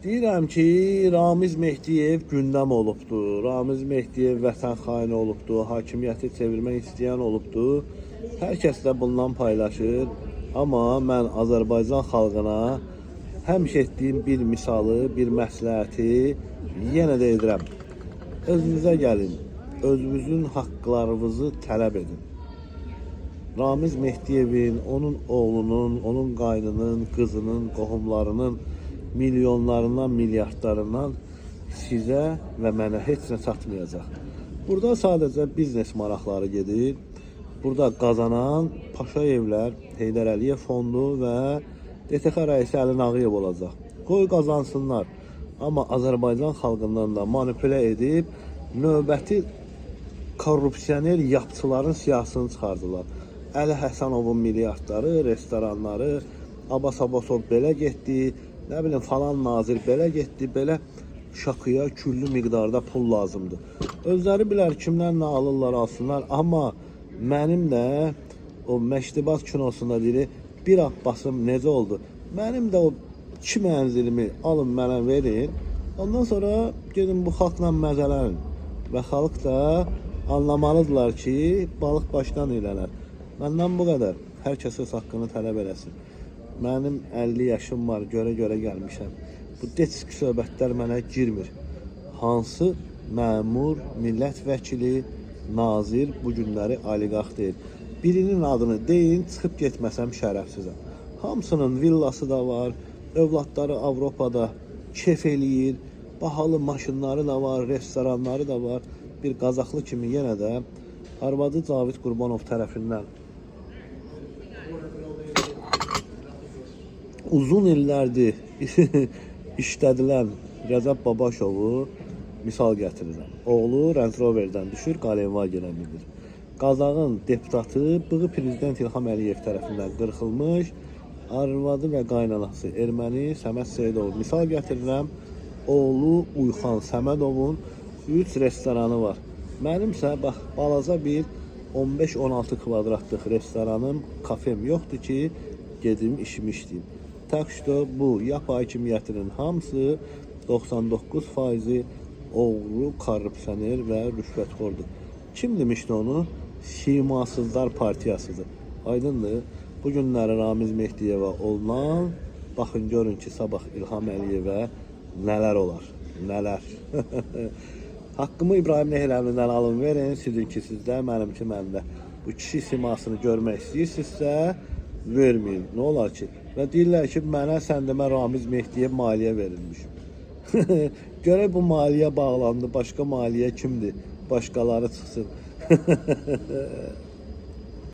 Deyirəm ki, Ramiz Mehdiyev gündəm olubdur. Ramiz Mehdiyev vətən xaini olubdur, hakimiyyəti çevirmək istəyən olubdur. Hər kəs də bundan paylaşır. Amma mən Azərbaycan xalqına həmişə etdiyim bir misalı, bir məsləhəti yenə də edirəm. Özünüzə gəlin, özünüzün haqqlarınızı tələb edin. Ramiz Mehdiyevin, onun oğlunun, onun qaynının, qızının, qohumlarının milyonlarından, milyardlarından sizə və mənə heç nə çatmayacaq. Burada sadəcə biznes maraqları gedir. Burada qazanan Paşayevlər, Heydər Əliyev fondu və DTX rəisi Əli Nağıyev olacaq. Qoy qazansınlar. Amma Azərbaycan xalqından da manipulə edib növbəti korrupsioner yapçıların siyasını çıxardılar. Əli Həsənovun milyardları, restoranları, Abbas Abbasov belə getdi, nə bilim falan nazir belə getdi, belə şakıya küllü miqdarda pul lazımdır. Özləri bilər kimdən nə alırlar, alsınlar. Amma mənim də o Məştibat kinosunda deyir, bir Abbasım necə oldu? Mənim də o 2 mənzilimi alın mənə verin. Ondan sonra gedin bu xalqla məzələnin. Və xalq da anlamalıdırlar ki, balıq başdan ilənər. Məndən bu qədər. Hər kəs öz haqqını tələb eləsin. Mənim 50 yaşım var, görə gəlmişəm. Bu deçik söhbətlər mənə girmir. Hansı məmur, millət vəkili, nazir bu günləri oliqarx deyil. Birinin adını deyin, çıxıb getməsəm şərəfsizəm. Hamısının villası da var, övladları Avropada kef eləyir, bahalı maşınları da var, restoranları da var. Bir Qazaxlı kimi yenə də arvadı Cavid Qurbanov tərəfindən uzun illərdir işlədilən Rəcəb Babaşovu misal gətirirəm. Oğlu Range Rover'dən düşür, Qalenvagenə minir. Qazağın deputatı bığı prezident İlham Əliyev tərəfindən qırxılmış, arvadı və qaynanası erməni Səməd Seyidov misal gətirirəm. Oğlu Uyxan Səmədovun 3 restoranı var. Mənimsə bax balaca bir 15-16 kvadratlıq restoranım, kafem yoxdur ki, gedim işimi işləyim. Tak ki bu yap hakimiyyətinin hamısı 99% oğru, korrupsioner və rüşvətxordur. Kim demişdi onu? Simasızlar partiyasıdır. Aydındır. Bu günləri Ramiz Mehdiyevə olunan, baxın görün ki, sabah İlham Əliyevə nələr olar, nələr. Haqqımı İbrahim Nehirəvindən alın verin, sizinki sizdə, mənimki məndə. Bu kişi simasını görmək istəyirsinizsə, verməyin. Nə olar ki? Və deyirlər ki, mənə sən demə Ramiz Mehdiyev maliyyə verilmiş. Görək bu maliyyə bağlandı, başqa maliyyə kimdir? Başqaları çıxsın.